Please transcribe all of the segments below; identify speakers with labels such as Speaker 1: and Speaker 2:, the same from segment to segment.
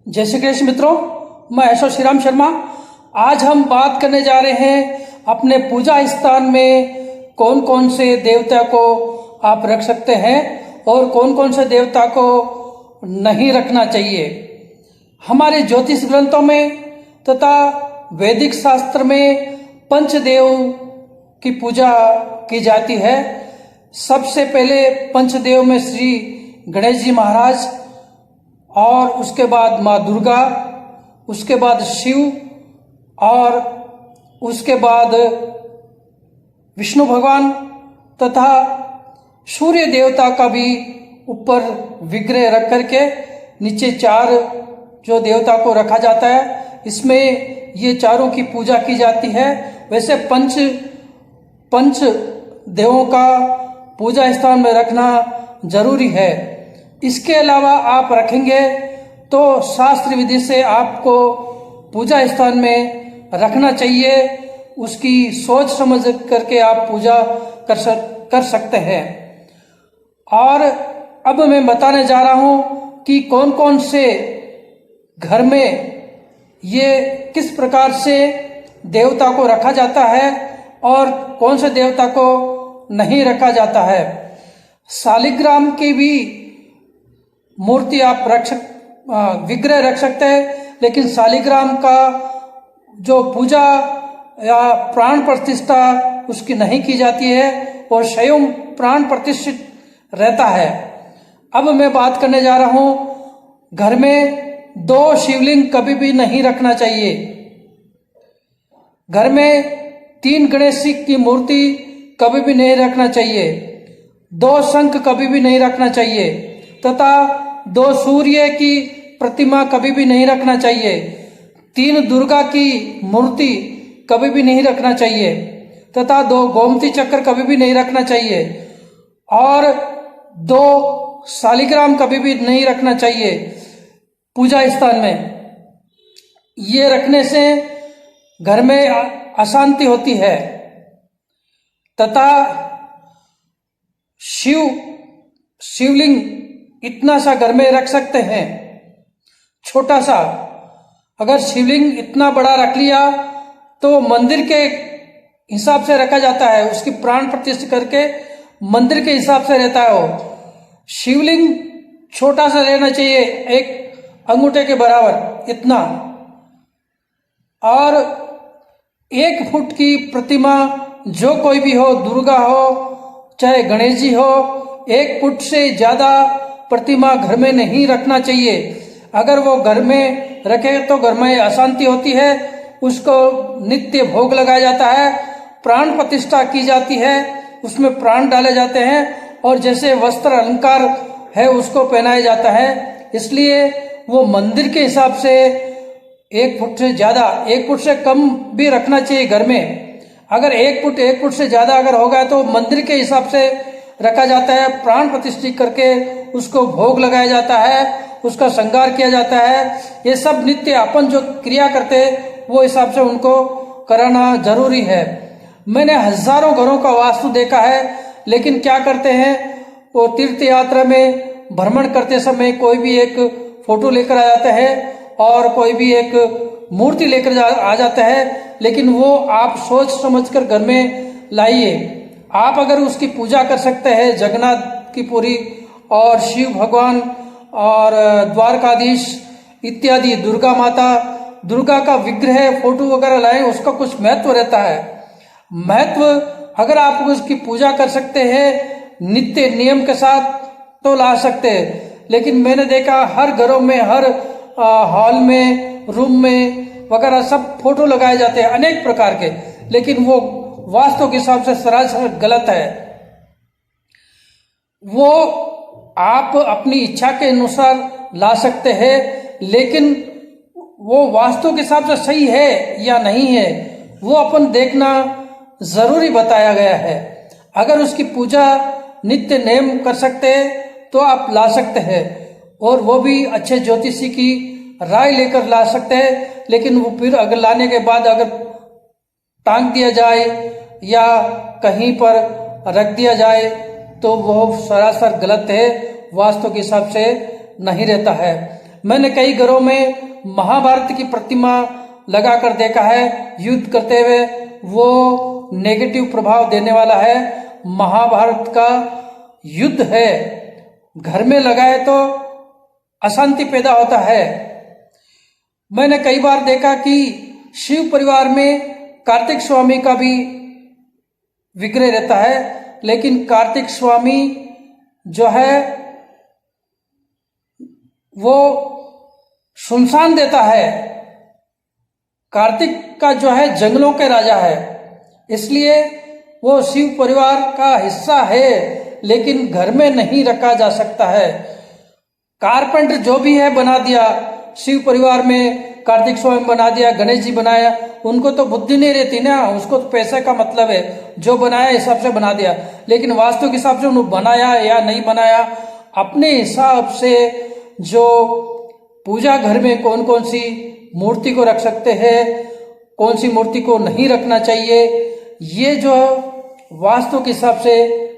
Speaker 1: जय श्री कृष्ण मित्रों, मैं ऐश्वर श्री राम शर्मा। आज हम बात करने जा रहे हैं अपने पूजा स्थान में कौन कौन से देवता को आप रख सकते हैं और कौन कौन से देवता को नहीं रखना चाहिए। हमारे ज्योतिष ग्रंथों में तथा वैदिक शास्त्र में पंचदेव की पूजा की जाती है। सबसे पहले पंचदेव में श्री गणेश जी महाराज, और उसके बाद माँ दुर्गा, उसके बाद शिव, और उसके बाद विष्णु भगवान तथा सूर्य देवता का भी ऊपर विग्रह रख करके नीचे चार जो देवता को रखा जाता है, इसमें ये चारों की पूजा की जाती है। वैसे पंच देवों का पूजा स्थान में रखना जरूरी है। इसके अलावा आप रखेंगे तो शास्त्र विधि से आपको पूजा स्थान में रखना चाहिए। उसकी सोच समझ करके आप पूजा कर सकते हैं। और अब मैं बताने जा रहा हूं कि कौन कौन से घर में ये किस प्रकार से देवता को रखा जाता है और कौन से देवता को नहीं रखा जाता है। शालिग्राम की भी मूर्ति आप विग्रह रख सकते हैं, लेकिन शालिग्राम का जो पूजा या प्राण प्रतिष्ठा उसकी नहीं की जाती है और स्वयं प्राण प्रतिष्ठित रहता है। अब मैं बात करने जा रहा हूं, घर में 2 शिवलिंग कभी भी नहीं रखना चाहिए। घर में 3 गणेश जी की मूर्ति कभी भी नहीं रखना चाहिए। 2 शंख कभी भी नहीं रखना चाहिए तथा 2 सूर्य की प्रतिमा कभी भी नहीं रखना चाहिए। 3 दुर्गा की मूर्ति कभी भी नहीं रखना चाहिए तथा 2 गोमती चक्र कभी भी नहीं रखना चाहिए और 2 शालिग्राम कभी भी नहीं रखना चाहिए पूजा स्थान में। ये रखने से घर में अशांति होती है तथा शिवलिंग इतना सा घर में रख सकते हैं, छोटा सा। अगर शिवलिंग इतना बड़ा रख लिया तो मंदिर के हिसाब से रखा जाता है, उसकी प्राण प्रतिष्ठा करके मंदिर के हिसाब से रहता है। वो शिवलिंग छोटा सा रहना चाहिए, 1 अंगूठे के बराबर इतना। और 1 फुट की प्रतिमा जो कोई भी हो, दुर्गा हो चाहे गणेश जी हो, 1 फुट से ज्यादा प्रतिमा घर में नहीं रखना चाहिए। अगर वो घर में रखे तो घर में अशांति होती है। उसको नित्य भोग लगाया जाता है, प्राण प्रतिष्ठा की जाती है, उसमें प्राण डाले जाते हैं और जैसे वस्त्र अलंकार है उसको पहनाया जाता है। इसलिए वो मंदिर के हिसाब से 1 फुट से ज्यादा, 1 फुट से कम भी रखना चाहिए घर में। अगर 1 फुट से ज्यादा अगर होगा तो मंदिर के हिसाब से रखा जाता है, प्राण प्रतिष्ठित करके उसको भोग लगाया जाता है, उसका श्रृंगार किया जाता है। ये सब नित्य अपन जो क्रिया करते हैं वो हिसाब से उनको कराना जरूरी है। मैंने हजारों घरों का वास्तु देखा है, लेकिन क्या करते हैं, वो तीर्थ यात्रा में भ्रमण करते समय कोई भी एक फोटो लेकर आ जाता है और कोई भी एक मूर्ति लेकर आ जाता है, लेकिन वो आप सोच समझकर घर में लाइए। आप अगर उसकी पूजा कर सकते हैं, जगन्नाथ की पूरी और शिव भगवान और द्वारकाधीश इत्यादि, दुर्गा माता, दुर्गा का विग्रह फोटो वगैरह लाए, उसका कुछ महत्व रहता है। महत्व अगर आप उसकी पूजा कर सकते हैं नित्य नियम के साथ तो ला सकते हैं। लेकिन मैंने देखा हर घरों में, हर हॉल में, रूम में वगैरह सब फोटो लगाए जाते हैं अनेक प्रकार के, लेकिन वो वास्तु के हिसाब से सरासर गलत है। वो आप अपनी इच्छा के अनुसार ला सकते हैं, लेकिन वो वास्तु के हिसाब से सही है या नहीं है वो अपन देखना जरूरी बताया गया है। अगर उसकी पूजा नित्य नेम कर सकते हैं तो आप ला सकते हैं और वो भी अच्छे ज्योतिषी की राय लेकर ला सकते हैं। लेकिन वो फिर अगर लाने के बाद अगर टांग दिया जाए या कहीं पर रख दिया जाए तो वो सरासर गलत है, वास्तु के हिसाब से नहीं रहता है। मैंने कई घरों में महाभारत की प्रतिमा लगाकर देखा है युद्ध करते हुए, वो नेगेटिव प्रभाव देने वाला है। महाभारत का युद्ध है, घर में लगाए तो अशांति पैदा होता है। मैंने कई बार देखा कि शिव परिवार में कार्तिक स्वामी का भी विग्रह रहता है, लेकिन कार्तिक स्वामी जो है वो सुनसान देता है। कार्तिक का जो है जंगलों के राजा है, इसलिए वो शिव परिवार का हिस्सा है, लेकिन घर में नहीं रखा जा सकता है। कारपेंटर जो भी है बना दिया, शिव परिवार में कार्तिक स्वामी बना दिया, गणेश जी बनाया, उनको तो बुद्धि नहीं रहती ना, उसको तो पैसे का मतलब है, जो बनाया हिसाब से बना दिया। लेकिन वास्तु के हिसाब से उन्होंने बनाया या नहीं बनाया, अपने हिसाब से जो पूजा घर में कौन कौन सी मूर्ति को रख सकते हैं, कौन सी मूर्ति को नहीं रखना चाहिए, ये जो वास्तु के हिसाब से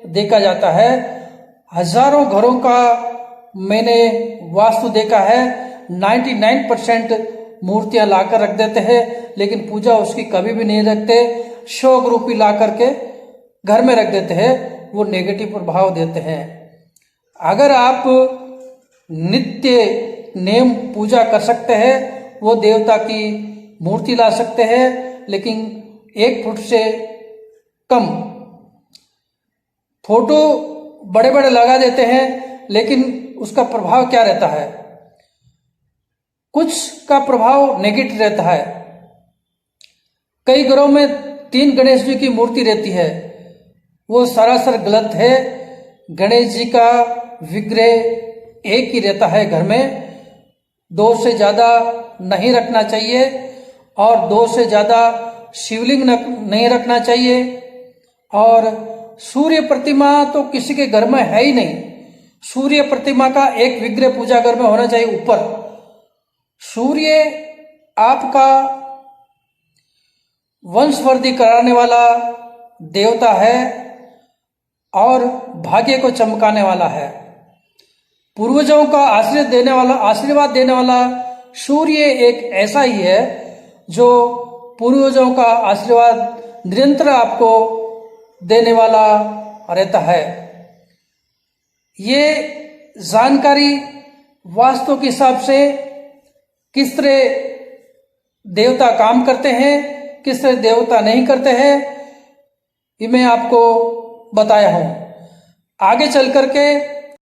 Speaker 1: देखा जाता है। हजारों घरों का मैंने वास्तु देखा है, 99% मूर्तियां लाकर रख देते हैं, लेकिन पूजा उसकी कभी भी नहीं रखते, शौक रूपी ला करके घर में रख देते हैं, वो नेगेटिव प्रभाव देते हैं। अगर आप नित्य नेम पूजा कर सकते हैं, वो देवता की मूर्ति ला सकते हैं, लेकिन 1 फुट से कम। फोटो बड़े बड़े लगा देते हैं, लेकिन उसका प्रभाव क्या रहता है? कुछ का प्रभाव नेगेटिव रहता है। कई घरों में 3 गणेश जी की मूर्ति रहती है, वो सरासर गलत है। गणेश जी का विग्रह एक ही रहता है घर में, 2 से ज्यादा नहीं रखना चाहिए, और 2 से ज्यादा शिवलिंग नहीं रखना चाहिए। और सूर्य प्रतिमा तो किसी के घर में है ही नहीं, सूर्य प्रतिमा का एक विग्रह पूजा घर में होना चाहिए ऊपर। सूर्य आपका वंशवृद्धि कराने वाला देवता है और भाग्य को चमकाने वाला है। पूर्वजों का आशीर्वाद देने वाला सूर्य एक ऐसा ही है जो पूर्वजों का आशीर्वाद निरंतर आपको देने वाला रहता है। ये जानकारी वास्तु के हिसाब से किस तरह देवता काम करते हैं, किस तरह देवता नहीं करते हैं, ये मैं आपको बताया हूं। आगे चल करके